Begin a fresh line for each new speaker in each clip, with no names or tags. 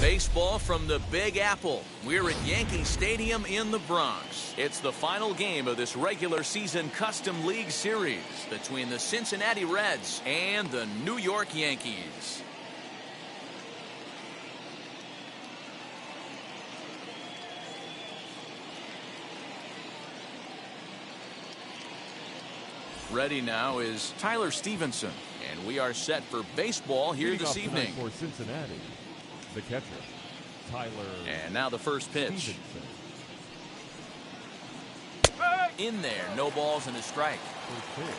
Baseball from the Big Apple. We're at Yankee Stadium in the Bronx. It's the final game of this regular season Custom League Series between the Cincinnati Reds and the New York Yankees. Ready now is Tyler Stevenson, and we are set for baseball here this evening.
For Cincinnati, the catcher, Tyler.
And now the first pitch. In there, no balls and a strike.
First pitch,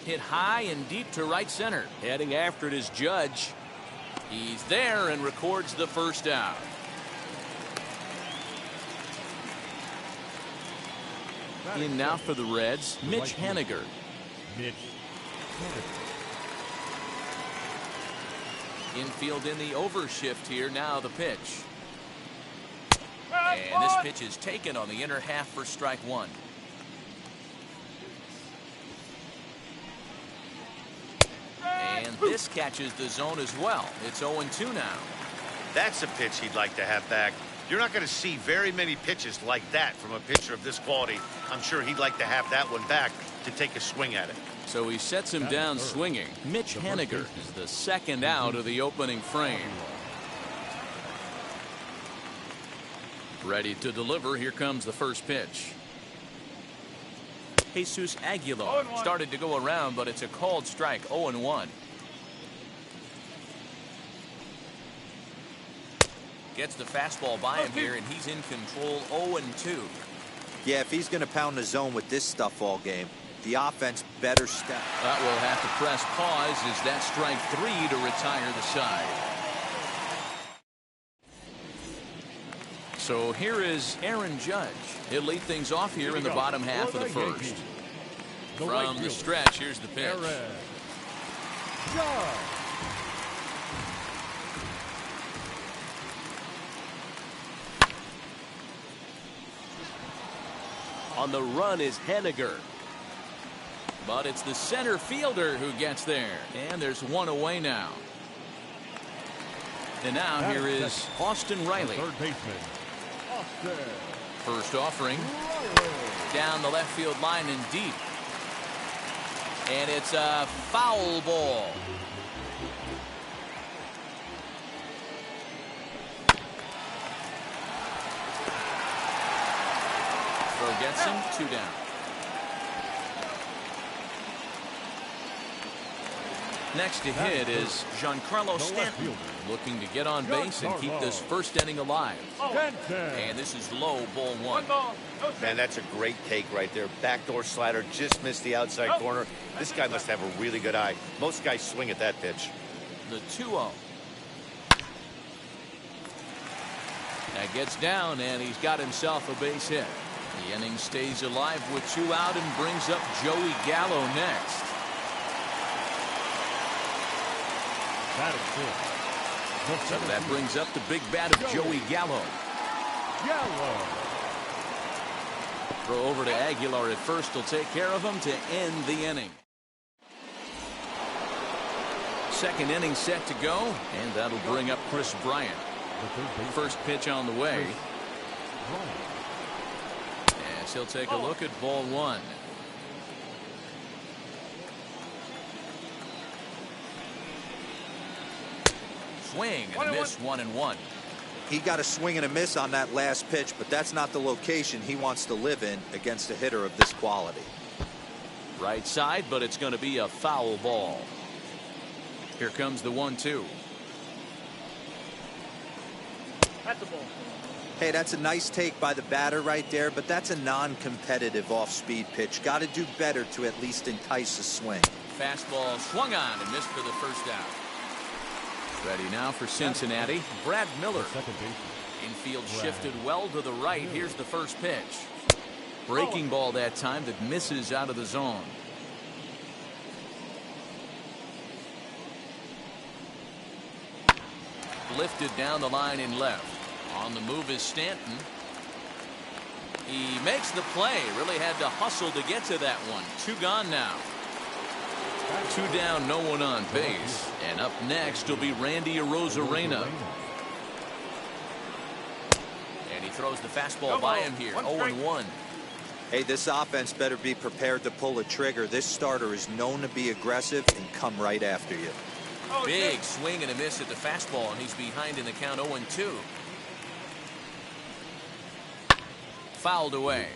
7-1.
Hit high and deep to right center. Heading after it is Judge. He's there and records the first out. In now for the Reds, Mitch Henniger.
Mitch Henniger.
Infield in the overshift here. Now the pitch. And this pitch is taken on the inner half for strike one. And this catches the zone as well. It's 0-2 now.
That's a pitch he'd like to have back. You're not going to see very many pitches like that from a pitcher of this quality. I'm sure he'd like to have that one back to take a swing at it.
So he sets him down swinging. Mitch Henniger is the second out of the opening frame. Ready to deliver. Here comes the first pitch. Jesus Aguilar started to go around, but it's a called strike. 0-1. Gets the fastball by him here, and he's in control. 0-2.
Yeah, if he's going to pound the zone with this stuff all game, the offense better step.
That will have to press pause as that strike three to retire the side. So here is Aaron Judge. He'll lead things off here in the bottom half of the first. From the stretch, here's the pitch. On the run is Henniger. But it's the center fielder who gets there. And there's one away now. And now here is Austin Riley.
Third baseman, Austin.
First offering. Down the left field line and deep. And it's a foul ball. Throw gets him, 2 down. Next to hit is Giancarlo Stanton, looking to get on base and keep this first inning alive. And this is low, ball 1.
Man, that's a great take right there. Backdoor slider, just missed the outside corner. This guy must have a really good eye. Most guys swing at that pitch.
The 2-0. That gets down, and he's got himself a base hit. The inning stays alive with 2 out and brings up Joey Gallo next. So that brings up the big bat of Joey Gallo. Throw over to Aguilar at first will take care of him to end the inning. Second inning set to go, and that'll bring up Chris Bryant. First pitch on the way. As he'll take a look at ball 1. Swing and a miss, 1-1.
He got a swing and a miss on that last pitch, but that's not the location he wants to live in against a hitter of this quality.
Right side, but it's going to be a foul ball. Here comes the 1-2.
That's a ball.
Hey, that's a nice take by the batter right there, but that's a non-competitive off-speed pitch. Got to do better to at least entice a swing.
Fastball swung on and missed for the first out. Ready now for Cincinnati, Brad Miller. Infield shifted well to the right. Here's the first pitch. Breaking ball that time that misses out of the zone. Lifted down the line in left. On the move is Stanton. He makes the play. Really had to hustle to get to that one. 2 gone now. 2 down, no one on base. And up next will be Randy Arozarena. And he throws the fastball by him here. 0-1.
Hey, this offense better be prepared to pull a trigger. This starter is known to be aggressive and come right after you.
Big swing and a miss at the fastball, and he's behind in the count 0-2. Fouled away.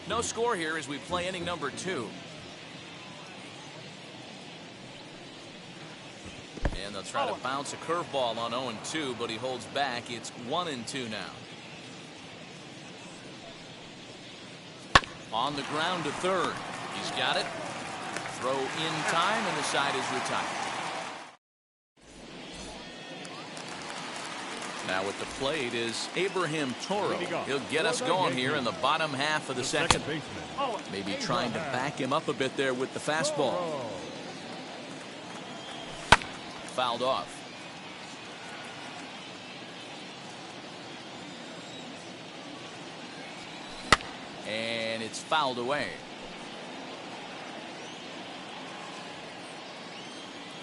No score here as we play inning number 2. And they'll try to bounce a curveball on 0-2, but he holds back. It's 1-2 now. On the ground to third. He's got it. Throw in time, and the side is retired. Now at the plate is Abraham Toro. He'll get us going here in the bottom half of the second. Maybe trying to back him up a bit there with the fastball. Fouled off. And it's fouled away.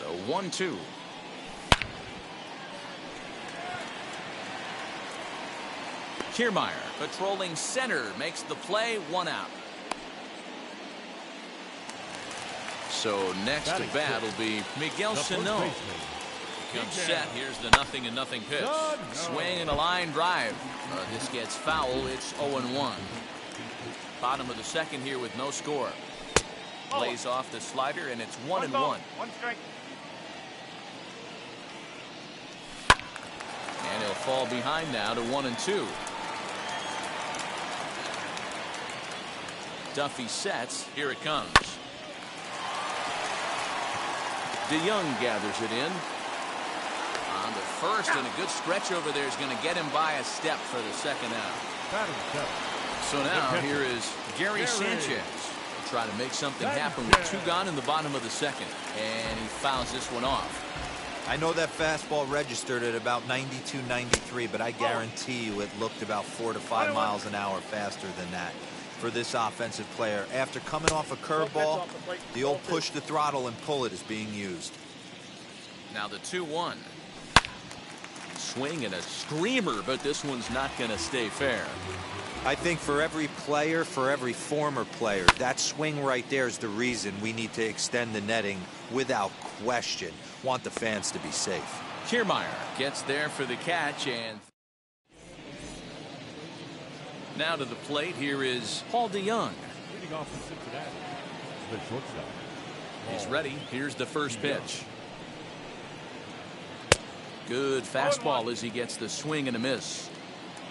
The 1-2. Kiermaier patrolling center makes the play, 1 out. So next to bat will be Miguel Sano. Comes set. Here's the 0-0 pitch. Swing and a line drive. This gets foul. It's 0-1. Bottom of the second here with no score. Plays off the slider and it's 1-1.
1 strike.
And he'll fall behind now to 1-2. Duffy sets. Here it comes. DeYoung gathers it in. On the first, and a good stretch over there is going to get him by a step for the second out. So now here is Gary Sanchez. Trying to make something happen with 2 gone in the bottom of the second. And he fouls this one off.
I know that fastball registered at about 92, 93, but I guarantee you it looked about 4 to 5 miles an hour faster than that for this offensive player. After coming off a curveball, the old push the throttle and pull it is being used.
Now the 2-1. Swing and a screamer, but this one's not going to stay fair.
I think for every player, for every former player, that swing right there is the reason we need to extend the netting without question. Want the fans to be safe.
Kiermaier gets there for the catch, and Now to the plate, here is Paul DeYoung.
Leading off for Cincinnati, the shortstop.
He's ready. Here's the first pitch. Good fastball as he gets the swing and a miss.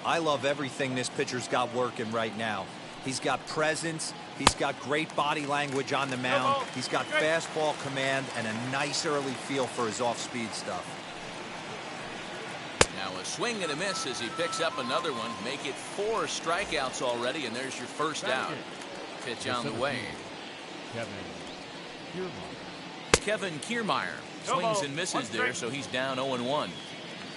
I love everything this pitcher's got working right now. He's got presence. He's got great body language on the mound. He's got fastball command and a nice early feel for his off-speed stuff.
Now a swing and a miss as he picks up another one. Make it 4 strikeouts already, and there's your first out. Pitch on the way. Kevin Kiermaier swings and misses there, so he's down 0-1.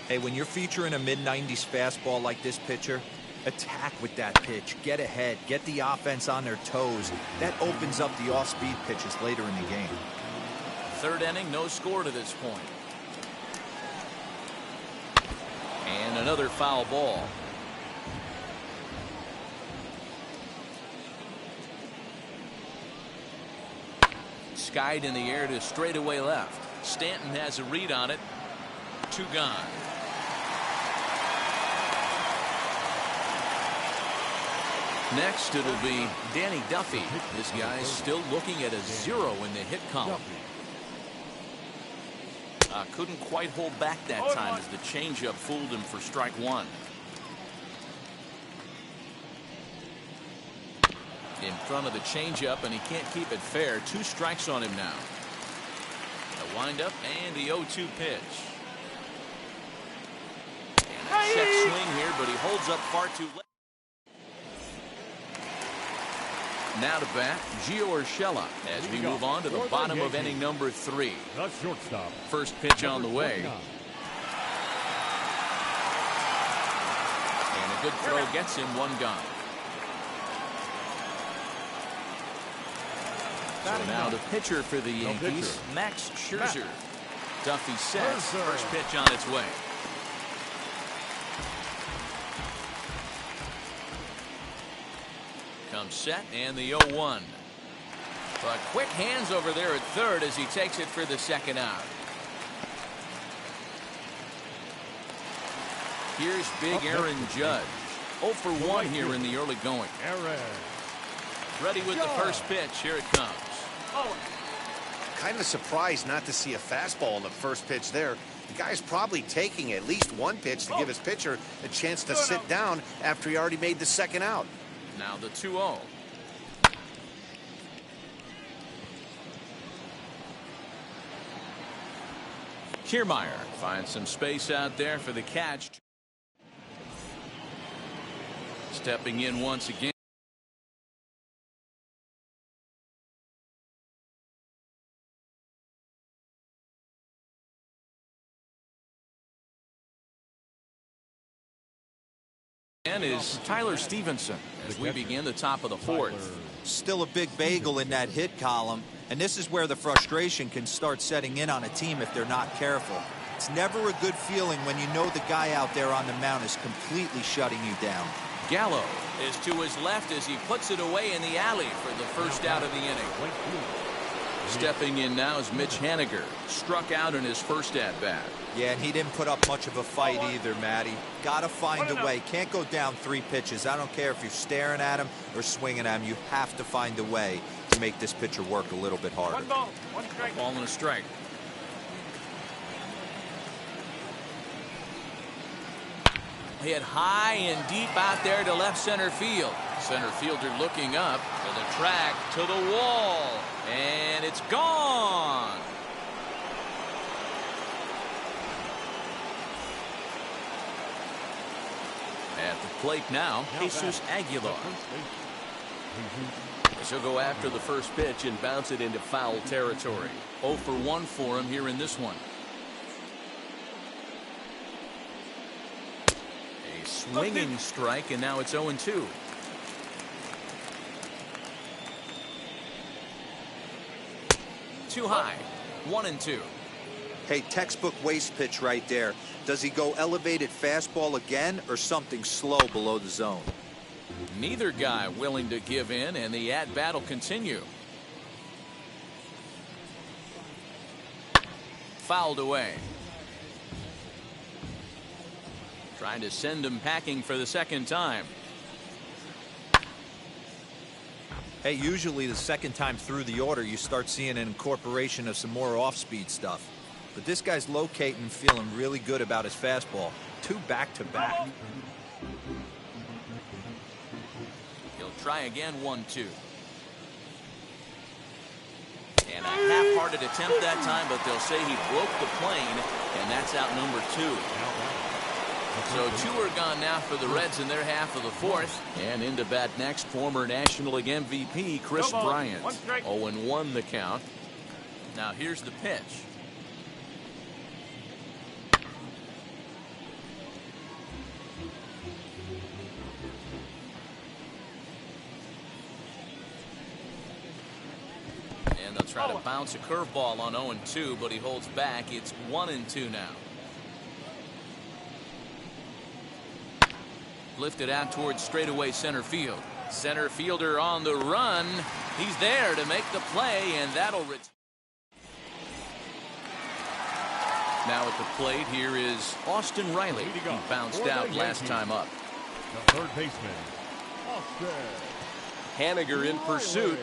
Hey, when you're featuring a mid-90s fastball like this pitcher, attack with that pitch. Get ahead. Get the offense on their toes. That opens up the off-speed pitches later in the game.
Third inning, no score to this point. And another foul ball. Skied in the air to straightaway left. Stanton has a read on it. 2 gone. Next, it'll be Danny Duffy. This guy's still looking at a 0 in the hit column. Couldn't quite hold back that time as the changeup fooled him for strike 1. In front of the changeup, and he can't keep it fair. 2 strikes on him now. A windup and the 0-2 pitch. And a check swing here, but he holds up far too late. Now to bat, Gio Urshela as we move on to the bottom of inning number 3.
The shortstop.
First pitch on the way. And a good throw gets him 1 gone. So now the pitcher for the Yankees, Max Scherzer. Duffy sets. First pitch on its way. Comes set and the 0-1. But quick hands over there at third as he takes it for the second out. Here's big Aaron Judge. 0 for 1 here in the early going. Ready with the first pitch. Here it comes.
Kind of surprised not to see a fastball on the first pitch there. The guy's probably taking at least 1 pitch to give his pitcher a chance to sit down after he already made the second out.
Now the 2-0. Kiermaier finds some space out there for the catch. Stepping in once again. Is Tyler Stevenson as we begin the top of the 4th.
Still a big bagel in that hit column, and this is where the frustration can start setting in on a team if they're not careful. It's never a good feeling when you know the guy out there on the mound is completely shutting you down.
Gallo is to his left as he puts it away in the alley for the first out of the inning. Stepping in now is Mitch Henniger. Struck out in his first at-bat.
Yeah, and he didn't put up much of a fight either, Matty. Gotta find a way. Can't go down 3 pitches. I don't care if you're staring at him or swinging at him. You have to find a way to make this pitcher work a little bit harder.
1 ball, 1 strike.
Ball and a strike. Hit high and deep out there to left center field. Center fielder looking up to the track, to the wall, and it's gone. At the plate now, Jesus Aguilar. He'll go after the first pitch and bounce it into foul territory. 0 for 1 for him here in this one. A swinging strike, and now it's 0-2. Too high. 1-2.
Hey, textbook waste pitch right there. Does he go elevated fastball again or something slow below the zone?
Neither guy willing to give in, and the at-bat will continue. Fouled away. Trying to send him packing for the second time.
Hey, usually the second time through the order, you start seeing an incorporation of some more off-speed stuff. But this guy's locating, feeling really good about his fastball. 2 back-to-back.
He'll try again, 1-2. And a half-hearted attempt that time, but they'll say he broke the plane, and that's out number 2. So 2 are gone now for the Reds in their half of the 4th. And into bat next, former National League MVP Chris Bryant. 0-1 the count. Now here's the pitch. And they'll try to bounce a curveball on 0-2, but he holds back. It's 1-2 now. Lifted out towards straightaway center field. Center fielder on the run. He's there to make the play, and that'll return. Now at the plate, here is Austin Riley. He bounced out last time up.
The third baseman, Austin
Henniger in pursuit.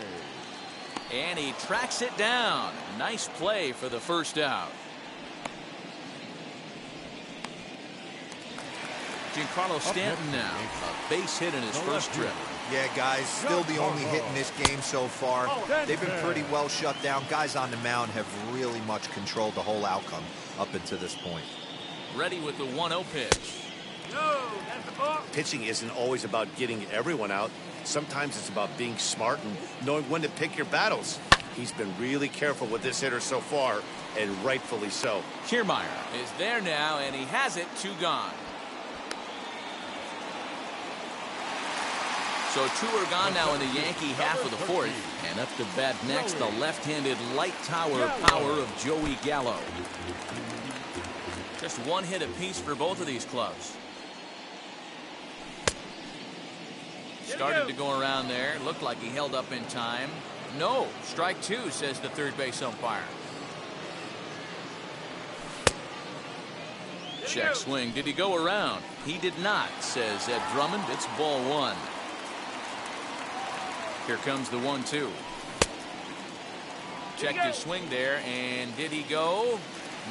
And he tracks it down. Nice play for the first out. Giancarlo Stanton now. A base hit in his first trip.
Yeah, guys, still the only hit in this game so far. They've been pretty well shut down. Guys on the mound have really much controlled the whole outcome up until this point.
Ready with the 1-0 pitch.
Pitching isn't always about getting everyone out. Sometimes it's about being smart and knowing when to pick your battles. He's been really careful with this hitter so far, and rightfully so.
Kiermaier is there now, and he has it. 2 gone. So 2 are gone now in the Yankee half of the 4th. And up to bat next, the left-handed light tower power of Joey Gallo. Just 1 hit apiece for both of these clubs. Started to go around there. Looked like he held up in time. No, strike 2, says the third base umpire. Check swing. Did he go around? He did not, says Ed Drummond. It's ball 1. Here comes the 1-2. Checked his swing there, and did he go?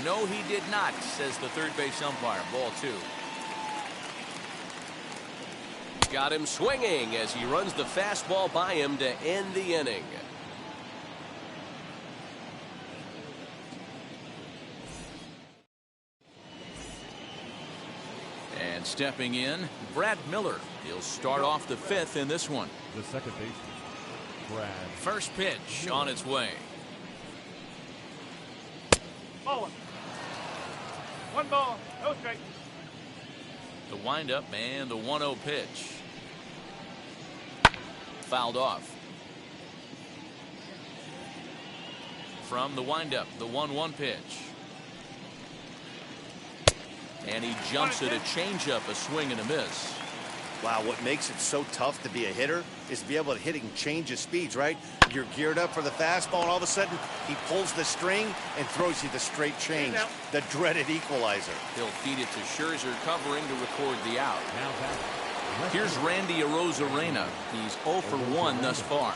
No, he did not, says the third base umpire. Ball 2.
Got him swinging as he runs the fastball by him to end the inning.
And stepping in, Brad Miller. He'll start off the 5th in this one.
The second baseman, Brad.
First pitch on its way.
Ball 1 ball, no strike.
The windup and the 1-0 pitch. Fouled off. From the windup, the 1-1 pitch. And he jumps at a changeup, a swing and a miss.
Wow, what makes it so tough to be a hitter is to be able to hit and change his speeds, right? You're geared up for the fastball, and all of a sudden, he pulls the string and throws you the straight change, the dreaded equalizer.
He'll feed it to Scherzer, covering to record the out. Here's Randy Arozarena. He's 0 for 1 thus far.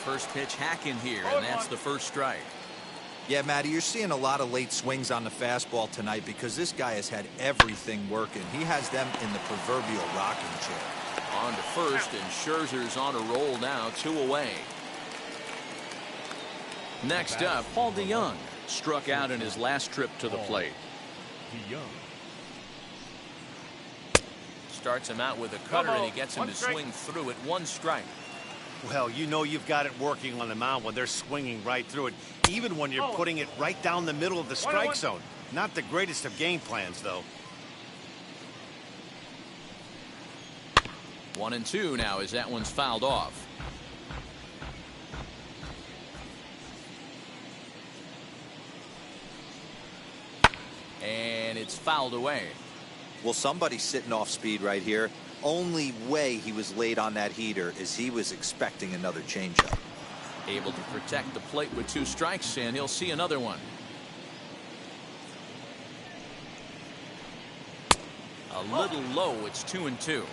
First pitch hacking here, and that's the first strike.
Yeah, Matty, you're seeing a lot of late swings on the fastball tonight because this guy has had everything working. He has them in the proverbial rocking chair.
On to first, and Scherzer's on a roll now, 2 away. Next up, Paul DeYoung struck out in his last trip to the plate.
DeYoung.
Starts him out with a cutter, and he gets him to swing through it. 1 strike.
Well, you know you've got it working on the mound when they're swinging right through it, even when you're putting it right down the middle of the strike zone. Not the greatest of game plans, though.
1-2 now as that one's fouled off. And it's fouled away.
Well, somebody's sitting off speed right here. Only way he was late on that heater is he was expecting another changeup.
Able to protect the plate with 2 strikes, and he'll see another one. A little low. It's 2-2.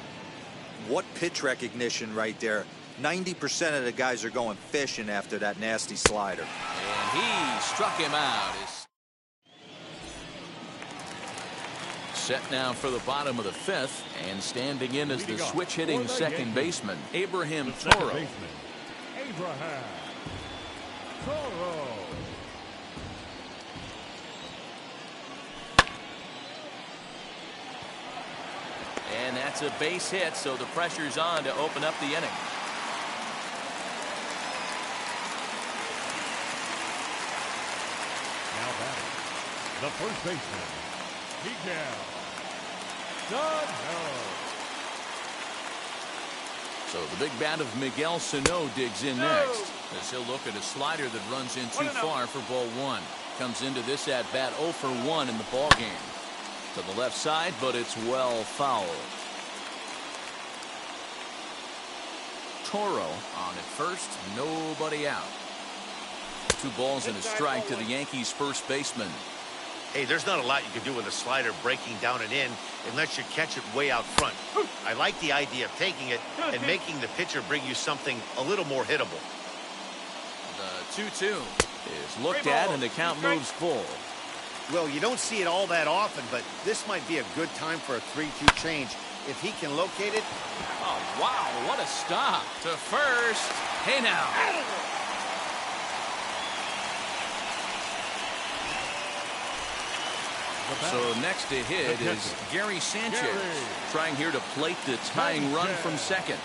What pitch recognition right there. 90% of the guys are going fishing after that nasty slider.
And he struck him out. Set now for the bottom of the fifth, and standing in as the switch-hitting second baseman, Abraham Toro.
Abraham Toro.
And that's a base hit, so the pressure's on to open up the inning.
Now batting, the first baseman, Miguel Sano.
So the big bat of Miguel Sano digs in next, as he'll look at a slider that runs in too far for ball one. Comes into this at bat 0 for 1 in the ball game. To the left side, but it's well fouled. Toro on at first, nobody out. 2 balls and a strike to the Yankees first baseman.
Hey, there's not a lot you can do with a slider breaking down and in unless you catch it way out front. I like the idea of taking it and making the pitcher bring you something a little more hittable.
The 2-2 is looked at and the count moves full.
Well, you don't see it all that often, but this might be a good time for a 3-2 change. If he can locate it.
Oh, wow, what a stop. To first. Hey, now. So next to hit is Gary Sanchez, trying here to plate the tying run from second.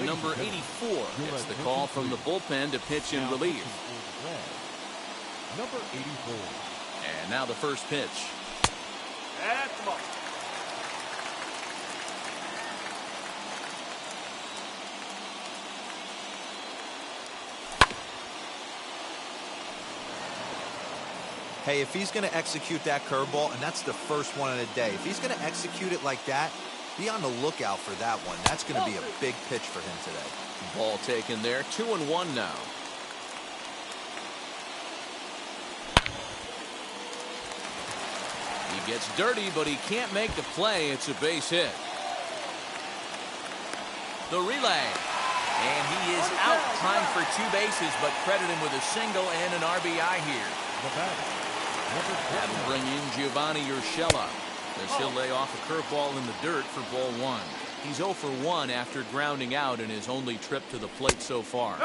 Number 84 gets the call from the bullpen to pitch in relief.
Number 84.
And now the first pitch.
That's the ball.
Hey, if he's going to execute that curveball, and that's the first one of the day, if he's going to execute it like that, be on the lookout for that one. That's going to be a big pitch for him today.
Ball taken there. 2-1 now. He gets dirty, but he can't make the play. It's a base hit. The relay. And he is out, trying for 2 bases, but credit him with a single and an RBI here. That'll bring in Giovanni Urshela, as he'll lay off a curveball in the dirt for ball 1. He's 0 for 1 after grounding out in his only trip to the plate so far.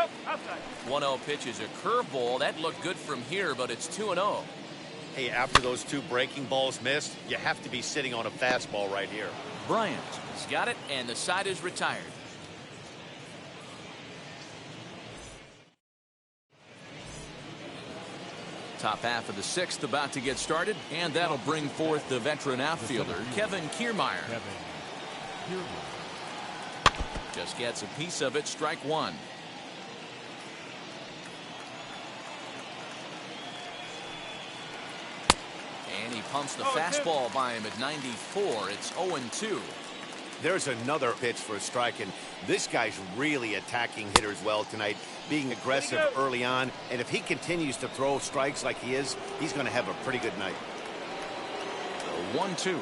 1-0 pitch is a curveball. That looked good from here, but it's 2-0.
Hey, after those 2 breaking balls missed, you have to be sitting on a fastball right here.
Bryant has got it, and the side is retired. Top half of the 6th about to get started, and that'll bring forth the veteran outfielder, Kevin Kiermaier. Just gets a piece of it, strike 1. And he pumps the fastball by him at 94. It's 0-2.
There's another pitch for a strike, and this guy's really attacking hitters well tonight, being aggressive early on, and if he continues to throw strikes like he is, he's going to have a pretty good night.
1-2.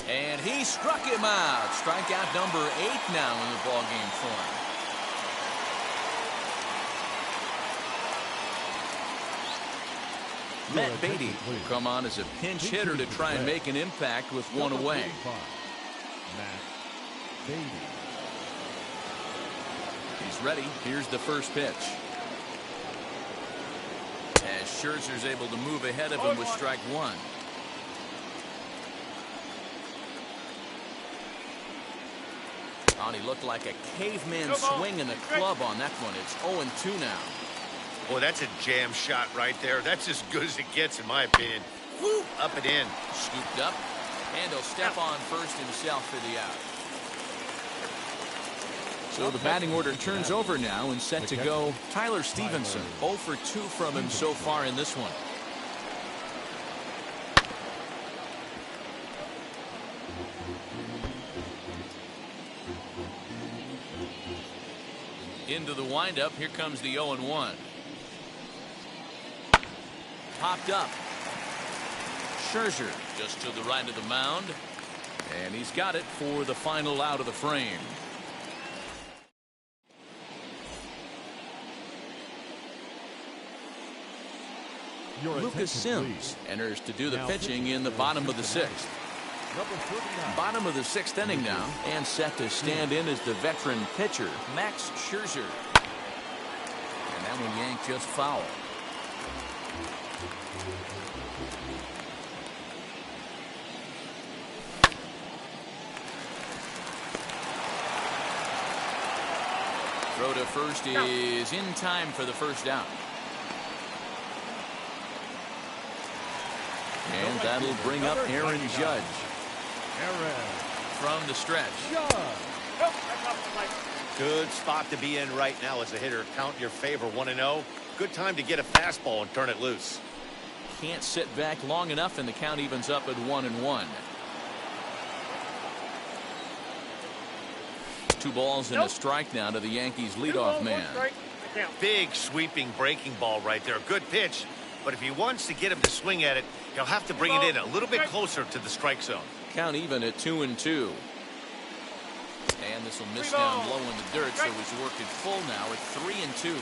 And he struck him out. Strikeout number 8 now in the ballgame form. Matt Beatty will come on as a pinch hitter to try and make an impact with 1 away.
Matt Beatty.
He's ready. Here's the first pitch. As Scherzer's able to move ahead of him with strike 1. He looked like a caveman swing in the club on that one. It's 0-2 now.
Boy, that's a jam shot right there. That's as good as it gets, in my opinion. Woo, up and in.
Scooped up, and he'll step on first himself for the out. So the batting order turns over now, and set to go Tyler Stevenson. 0 for 2 from him so far in this one. Into the windup. Here comes the 0-1. Popped up. Scherzer just to the right of the mound. And he's got it for the final out of the frame. Lucas Sims enters to do the pitching in the bottom of the 6th. Bottom of the 6th inning now, and set to stand in as the veteran pitcher, Max Scherzer. And that one yanked just foul. Throw to first is in time for the first down. And that'll bring up Aaron Judge. From the stretch.
Good spot to be in right now as a hitter. Count your favor, 1-0. Good time to get a fastball and turn it loose.
Can't sit back long enough, and the count evens up at 1-1. 2 balls and a strike now to the Yankees leadoff man.
Big sweeping breaking ball right there. Good pitch. But if he wants to get him to swing at it, he'll have to bring it in a little bit closer to the strike zone.
Count even at 2-2. And this will miss down low in the dirt, so he's working full now at 3-2.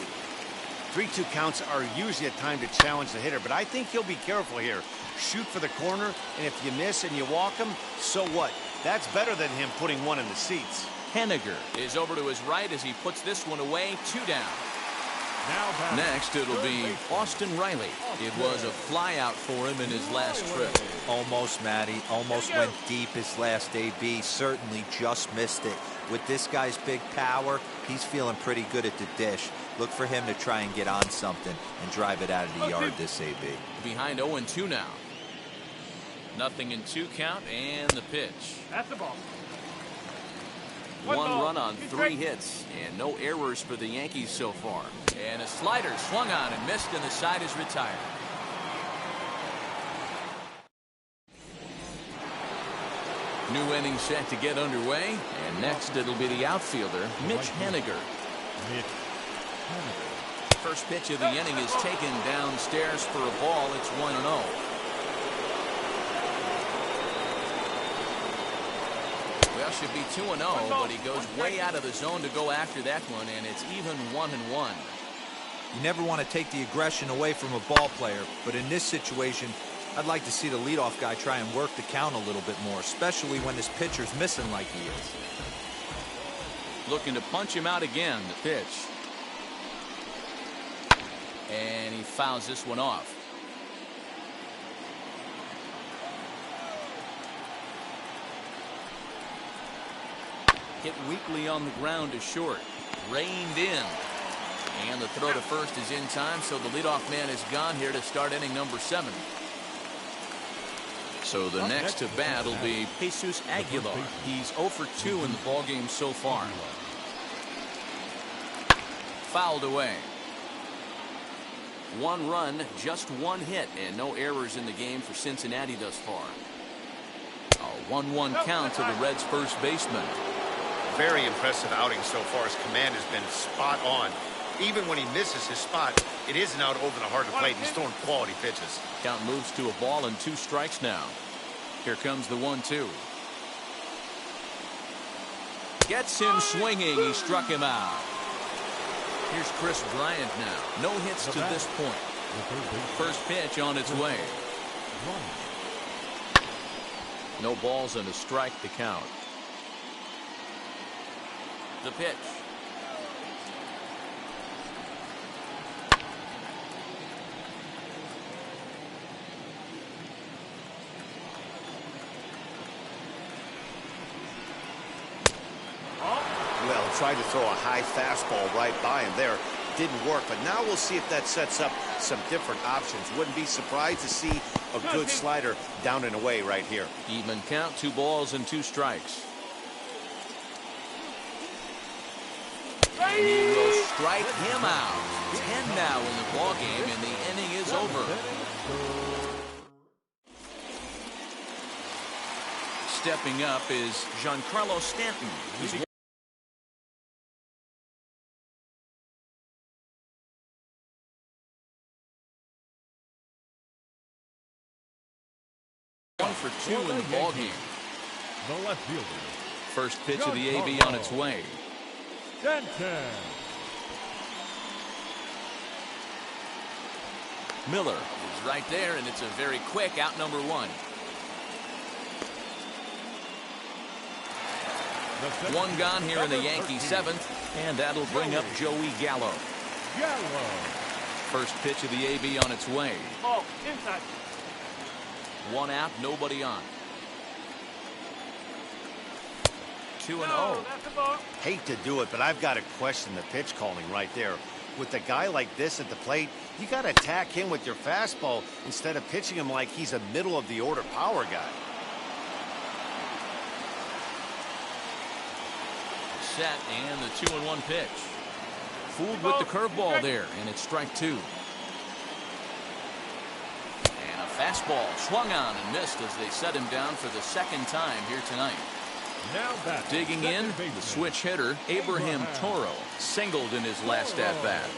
3-2 counts are usually a time to challenge the hitter, but I think he'll be careful here. Shoot for the corner, and if you miss and you walk him, so what? That's better than him putting one in the seats.
Henniger is over to his right as he puts this one away. 2 down. Next, it'll be Austin Riley. It was a flyout for him in his last trip.
Almost, Matty. Almost went deep his last AB. Certainly just missed it. With this guy's big power, he's feeling pretty good at the dish. Look for him to try and get on something and drive it out of the yard this AB.
Behind 0-2 now. 0-2 count and the pitch.
That's the ball.
1 run on 3 hits and no errors for the Yankees so far. And a slider swung on and missed, and the side is retired. New inning set to get underway, and next it'll be the outfielder, Mitch Henniger. First pitch of the inning is taken downstairs for a ball. It's 1-0. Well, should be 2-0, but he goes way out of the zone to go after that one, and it's even 1-1.
You never want to take the aggression away from a ball player, but in this situation, I'd like to see the leadoff guy try and work the count a little bit more, especially when this pitcher's missing like he is.
Looking to punch him out again, the pitch. And he fouls this one off. Hit weakly on the ground to short. Reined in. And the throw to first is in time, so the leadoff man is gone here to start inning number 7. So the next to bat will be Jesus Aguilar. He's 0 for 2 in the ballgame so far. Fouled away. 1 run, just 1 hit, and no errors in the game for Cincinnati thus far. A 1-1 count to the Reds' first baseman.
Very impressive outing so far. His command has been spot on. Even when he misses his spot, it isn't out over the heart of the plate. He's throwing quality pitches.
Count moves to a ball and 2 strikes now. Here comes the 1-2. Gets him swinging. He struck him out. Here's Chris Bryant now. No hits to this point. First pitch on its way. No balls and a strike to count. The pitch.
Well, tried to throw a high fastball right by him there. Didn't work, but now we'll see if that sets up some different options. Wouldn't be surprised to see a good slider down and away right here.
Even count, 2 balls and 2 strikes. And he will strike him out. 10 now in the ballgame, and the inning is over. Stepping up is Giancarlo Stanton. He's for 2 in the ballgame.
The left fielder.
First pitch of the AB on its way.
Sanchez.
Miller is right there, and it's a very quick out number 1. 1 gone here in the Yankee 7th, and that'll bring up Joey Gallo. First pitch of the AB on its way.
Oh, inside.
1 out, nobody on. 2-0.
That's a ball.
Hate to do it, but I've got to question the pitch calling right there. With a guy like this at the plate, you got to attack him with your fastball instead of pitching him like he's a middle-of-the-order power guy.
Set, and the 2-1 pitch. Fooled with the curveball there, and it's strike 2. And a fastball swung on and missed as they set him down for the 2nd time here tonight.
Now back.
Digging in, the switch hitter, Abraham Toro, singled in his last at-bat.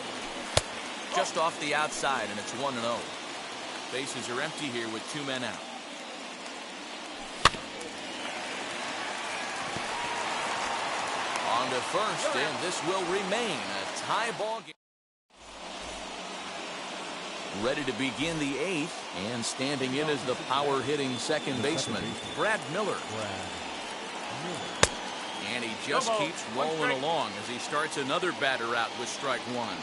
Just off the outside, and it's 1-0. Bases are empty here with 2 men out. On to first, and this will remain a tie ball game. Ready to begin the 8th, and standing in is the power-hitting second baseman, Brad Miller. And he just keeps rolling along as he starts another batter out with strike 1.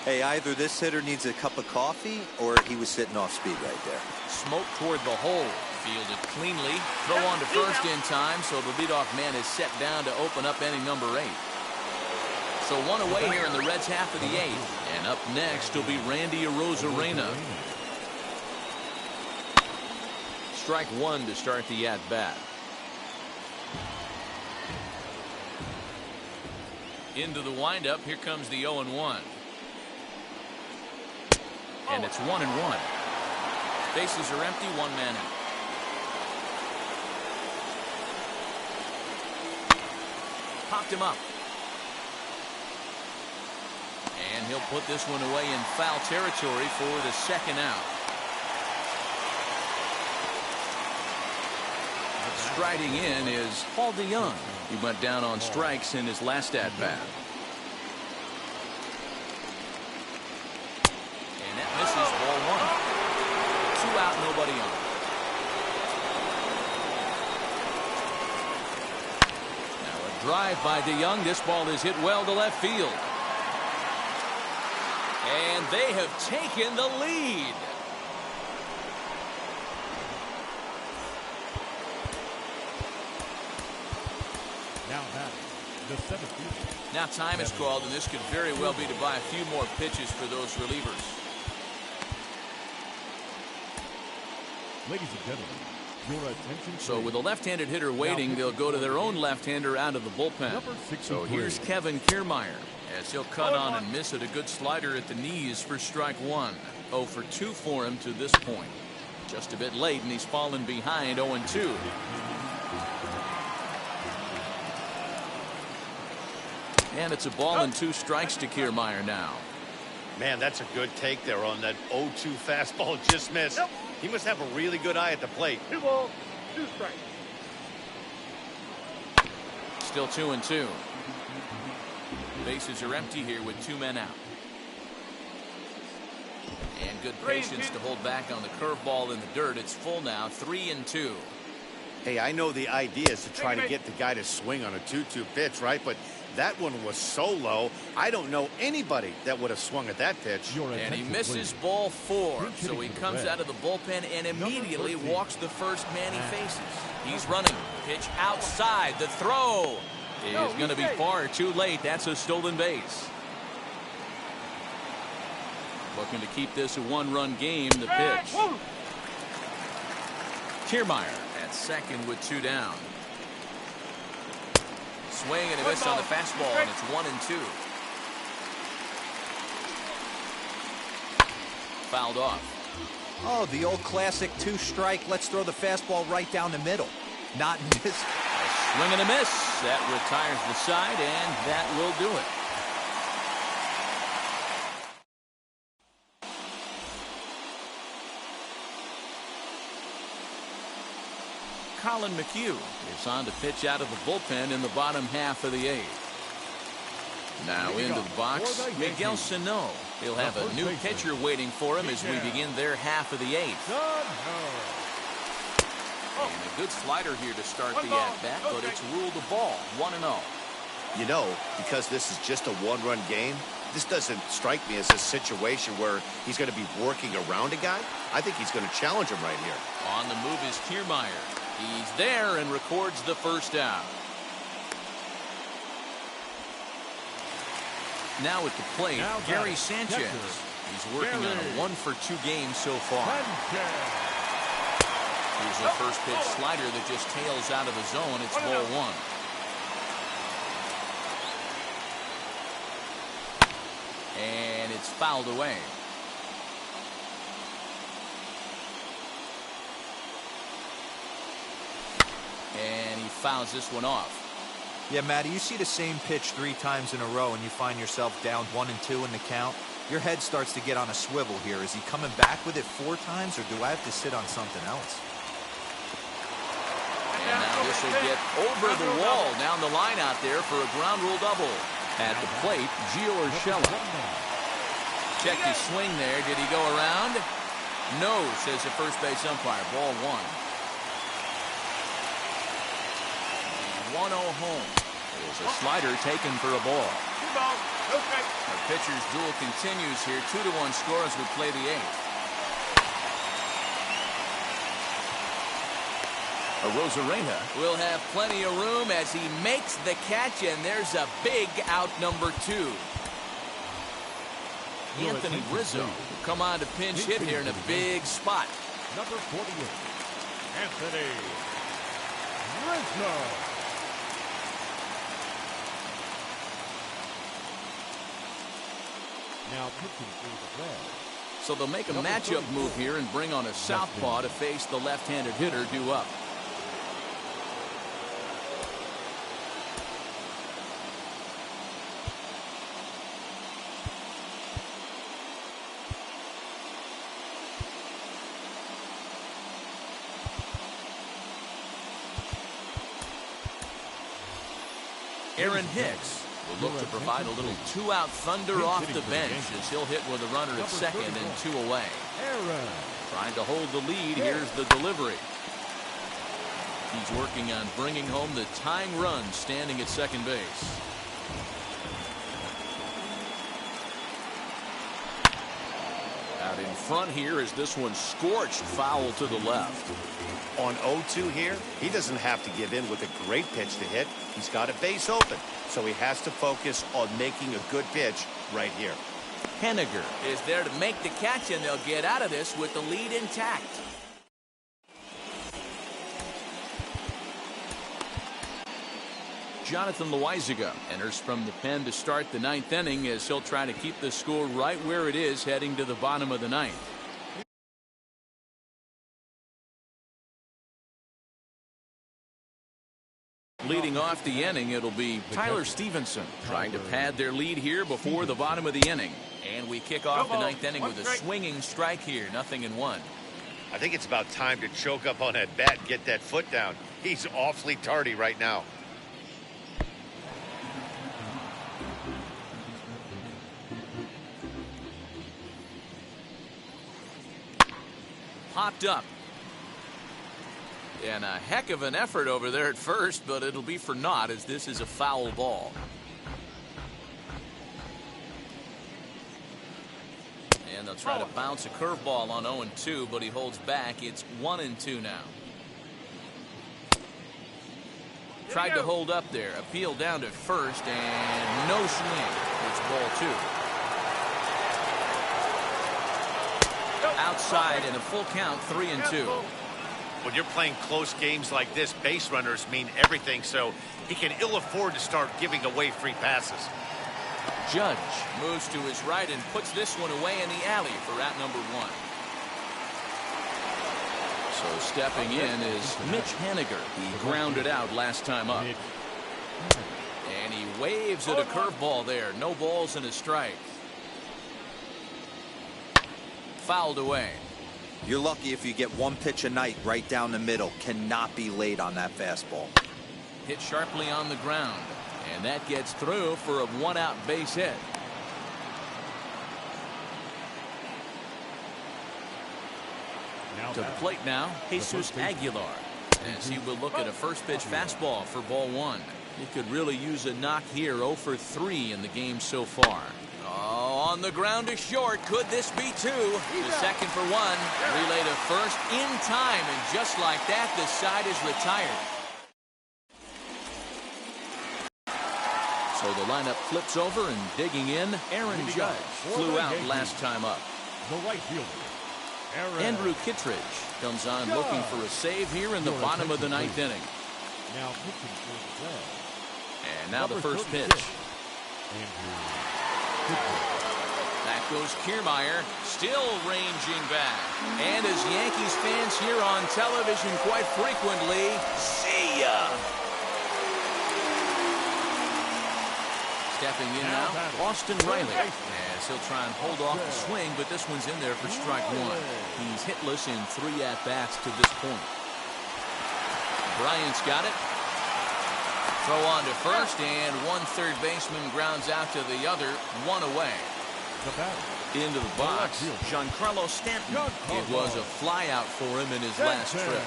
Hey, either this hitter needs a cup of coffee or he was sitting off speed right there.
Smoke toward the hole. Fielded cleanly. Throw on to first in time, so the leadoff man is set down to open up inning number 8. So 1 away here in the Reds' half of the 8th. And up next will be Randy Arozarena. Strike 1 to start the at-bat. Into the windup. Here comes the 0-1. And it's 1-1. Bases are empty, 1 man out. Popped him up. And he'll put this one away in foul territory for the 2nd out. Striding in is Paul DeYoung. He went down on strikes in his last at-bat. And that misses, ball 1. 2 out, nobody on. Now a drive by DeYoung. This ball is hit well to left field. And they have taken the lead.
Now back. The 7th.
Now time is called, and this could very well be to buy a few more pitches for those relievers.
Ladies and gentlemen, your attention.
So with a left-handed hitter waiting, they'll go to their own left-hander out of the bullpen. So here's Kevin Kiermaier as he'll cut on and miss at a good slider at the knees for strike 1. 0 for 2 for him to this point. Just a bit late, and he's fallen behind 0-2. And it's a ball and 2 strikes to Kiermaier now.
Man, that's a good take there on that 0-2 fastball just missed. He must have a really good eye at the plate.
2 balls, 2 strikes.
Still 2-2. Bases are empty here with 2 men out. And good patience to hold back on the curveball in the dirt. It's full now, 3-2.
Hey, I know the idea is to try to get the guy to swing on a 2-2 pitch, right? But that one was so low, I don't know anybody that would have swung at that pitch.
And he misses ball 4. So he comes out of the bullpen and immediately walks the first man he faces. He's running. Pitch outside. The throw is going to be far too late. That's a stolen base. Looking to keep this a 1-run game. The pitch. Kiermaier at second with 2 down. Swing and a miss on the fastball, and it's 1-2. Fouled off.
Oh, the old classic 2-strike. Let's throw the fastball right down the middle. Not in this.
Swing and a miss. That retires the side, and that will do it. Colin McHugh is on to pitch out of the bullpen in the bottom half of the eighth. Now into the box, Miguel Sano. He'll have a new pitcher waiting for him as we begin their half of the eighth. And a good slider here to start the at-bat, but it's ruled a ball, 1-0.
You know, because this is just a one-run game, this doesn't strike me as a situation where he's going to be working around a guy. I think he's going to challenge him right here.
On the move is Kiermaier. He's there and records the first out. Now at the plate, Gary Sanchez. He's working on a 1-for-2 game so far. Here's a first pitch slider that just tails out of the zone. It's ball one. And it's fouled away. And he fouls this one off.
Yeah, Matty, you see the same pitch 3 times in a row and you find yourself down 1-2 in the count. Your head starts to get on a swivel here. Is he coming back with it 4 times, or do I have to sit on something else?
And now this will get over the wall down the line out there for a ground rule double. At the plate, Gio Urshela. Check his swing there. Did he go around? No, says the first base umpire. Ball one. 1-0 home. There's a slider taken for a ball. The pitcher's duel continues here. 2-1 score as we play the eighth. Arozarena will have plenty of room as he makes the catch, and there's a big out number 2. Anthony Rizzo will come on to pinch hit here in a big spot.
Number 48, Anthony Rizzo. Now pitching for the Reds.
So they'll make a matchup move here and bring on a southpaw to face the left-handed hitter due up. Aaron Hicks will look to provide a little 2-out thunder off the bench as he'll hit with a runner at second and 2 away. Trying to hold the lead. Here's the delivery. He's working on bringing home the tying run standing at second base. Out in front here is this one scorched foul to the left.
On 0-2 here, he doesn't have to give in with a great pitch to hit. He's got a base open, so he has to focus on making a good pitch right here.
Henniger is there to make the catch, and they'll get out of this with the lead intact. Jonathan Loizaga enters from the pen to start the 9th inning as he'll try to keep the score right where it is heading to the bottom of the 9th. Leading off the inning, it'll be Tyler Stevenson trying to pad their lead here before the bottom of the inning. And we kick off the 9th inning with a swinging strike here, 0-1.
I think it's about time to choke up on that bat and get that foot down. He's awfully tardy right now.
Popped up. And a heck of an effort over there at first, but it'll be for naught as this is a foul ball. And they'll try to bounce a curveball on 0-2, but he holds back. It's 1-2 now. Tried to hold up there. Appeal down to first, and no swing. It's ball 2. Outside in a full count, 3-2.
When you're playing close games like this, base runners mean everything, so he can ill afford to start giving away free passes.
Judge moves to his right and puts this one away in the alley for out number 1. So stepping in is Mitch Henniger. He grounded out last time up. And he waves at a curveball there. No balls and a strike. Fouled away.
You're lucky if you get one pitch a night right down the middle. Cannot be late on that fastball.
Hit sharply on the ground, and that gets through for a 1-out base hit. To the plate now, Jesus Aguilar, as he will look at a first pitch fastball for ball 1. He could really use a knock here. 0 for 3 in the game so far. Oh, on the ground to short. Could this be 2? The second for 1. Relay to first in time, and just like that, the side is retired. So the lineup flips over, and digging in, Aaron Judge flew out last time up.
The right fielder,
Andrew Kittredge comes on looking for a save here in the bottom of the 9th inning.
Now pitching for the Reds.
And now the first pitch. That goes Kiermaier, still ranging back. And as Yankees fans hear on television quite frequently, see ya! Stepping in now, Austin Riley, as he'll try and hold off the swing, but this one's in there for strike 1. He's hitless in 3 at-bats to this point. Bryant's got it. Throw on to first, and one third baseman grounds out to the other, 1 away. Into the box, Giancarlo Stanton. It was a flyout for him in his last trip.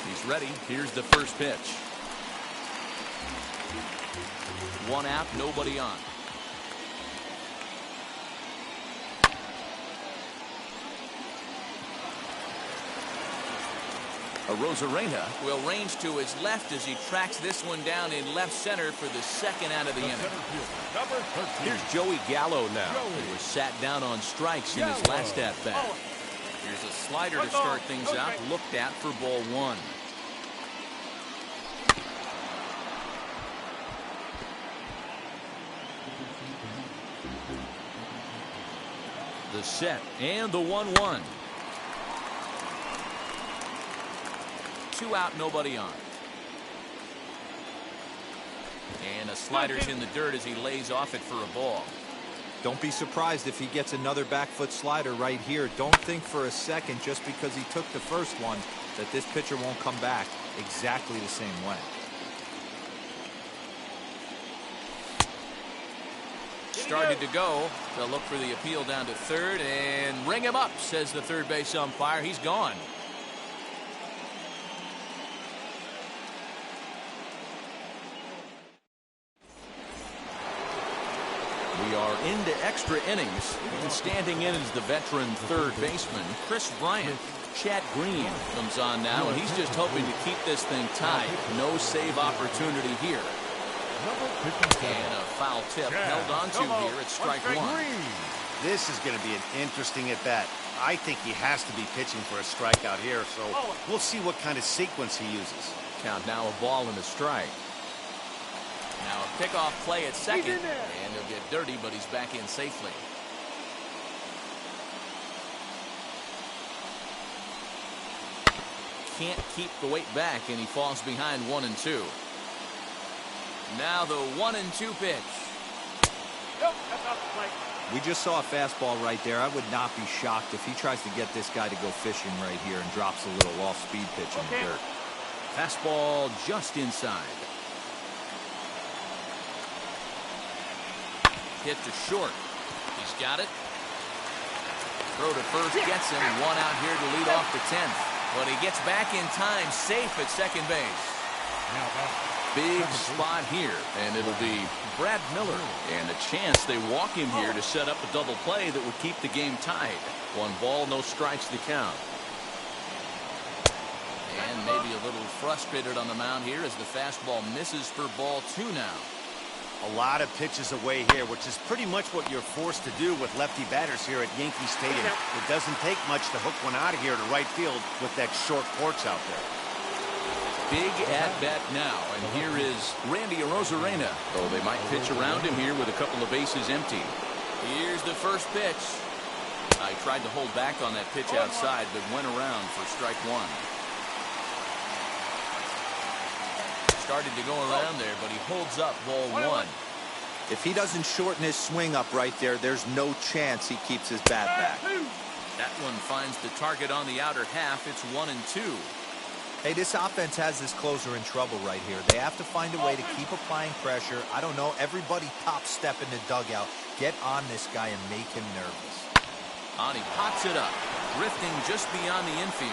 He's ready. Here's the first pitch. 1 out, nobody on. Arozarena will range to his left as he tracks this one down in left center for the second out of the inning.
Here's Joey Gallo now.
He was sat down on strikes in his last at-bat. Here's a slider to start things out, looked at for ball 1. The set and the 1-1. 2 out, nobody on. And a slider's in the dirt as he lays off it for a ball.
Don't be surprised if he gets another back foot slider right here. Don't think for a second, just because he took the first one, that this pitcher won't come back exactly the same way.
Started to go. They'll look for the appeal down to third and ring him up, says the third base umpire. He's gone. We are into extra innings, and standing in is the veteran third baseman, Chris Bryant. Chad Green comes on now, and he's just hoping to keep this thing tied. No save opportunity here. And a foul tip held onto here at strike 1.
This is going to be an interesting at-bat. I think he has to be pitching for a strikeout here, so we'll see what kind of sequence he uses.
Count now, a ball and a strike. Now a pickoff play at second, and he'll get dirty, but he's back in safely. Can't keep the weight back, and he falls behind 1-2. Now the 1-2 pitch.
We just saw a fastball right there. I would not be shocked if he tries to get this guy to go fishing right here and drops a little off-speed pitch in the dirt.
Fastball just inside. Hit to short. He's got it. Throw to first gets him. 1 out here to lead off the 10th. But he gets back in time, safe at second base. Big spot here, and it'll be Brad Miller. And a chance they walk him here to set up a double play that would keep the game tied. 1 ball, no strikes to count. And maybe a little frustrated on the mound here as the fastball misses for ball 2 now.
A lot of pitches away here, which is pretty much what you're forced to do with lefty batters here at Yankee Stadium. It doesn't take much to hook one out of here to right field with that short porch out there.
Big at-bat now, and here is Randy Arozarena. Oh, they might pitch around him here with a couple of bases empty. Here's the first pitch. I tried to hold back on that pitch outside, but went around for strike 1. Started to go around there, but he holds up ball 1.
If he doesn't shorten his swing up right there, there's no chance he keeps his bat back.
That one finds the target on the outer half. It's 1-2.
Hey, this offense has this closer in trouble right here. They have to find a way to keep applying pressure. I don't know, everybody pop step in the dugout. Get on this guy and make him nervous.
He pops it up, drifting just beyond the infield.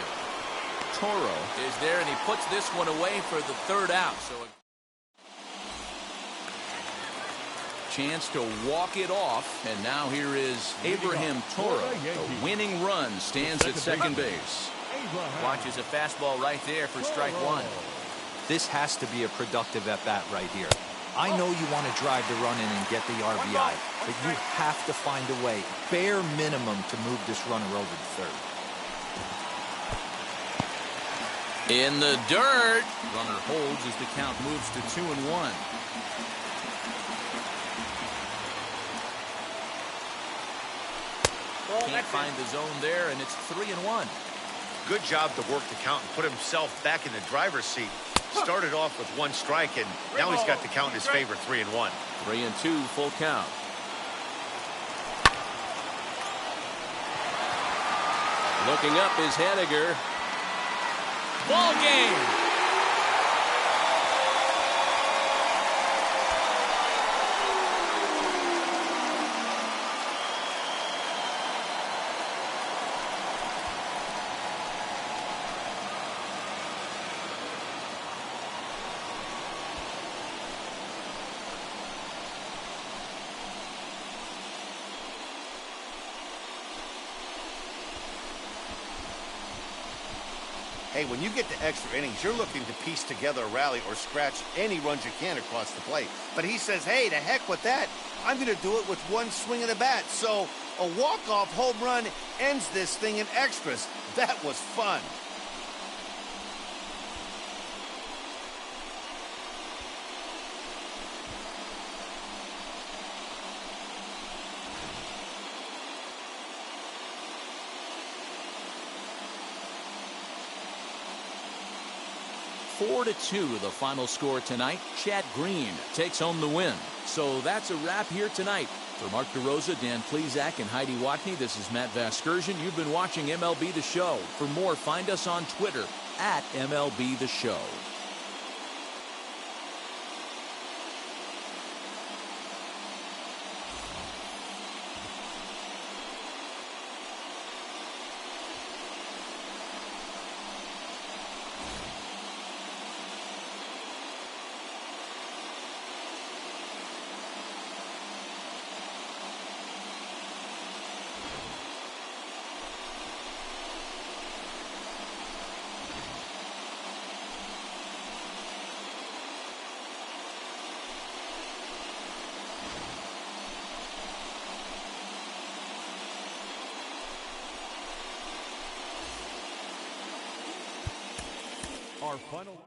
Toro is there, and he puts this one away for the third out. So a chance to walk it off, and now here is Abraham Toro. The winning run stands at second base. Watches a fastball right there for strike one.
This has to be a productive at-bat right here. I know you want to drive the run in and get the RBI, but you have to find a way, bare minimum, to move this runner over to third.
In the dirt. Runner holds as the count moves to 2-1. Can't find the zone there, and it's 3-1.
Good job to work the count and put himself back in the driver's seat. Started off with one strike, and now he's got the count in his favor, 3-1.
3-2, full count.
Looking up is Henniger.
Ball game.
Hey, when you get to extra innings, you're looking to piece together a rally or scratch any runs you can across the plate. But he says, hey, to heck with that. I'm going to do it with one swing of the bat. So a walk-off home run ends this thing in extras. That was fun.
Four to 2, the final score tonight. Chad Green takes home the win. So that's a wrap here tonight. For Mark DeRosa, Dan Plesac, and Heidi Watney, this is Matt Vasgersian. You've been watching MLB The Show. For more, find us on Twitter at MLB The Show.
Our final.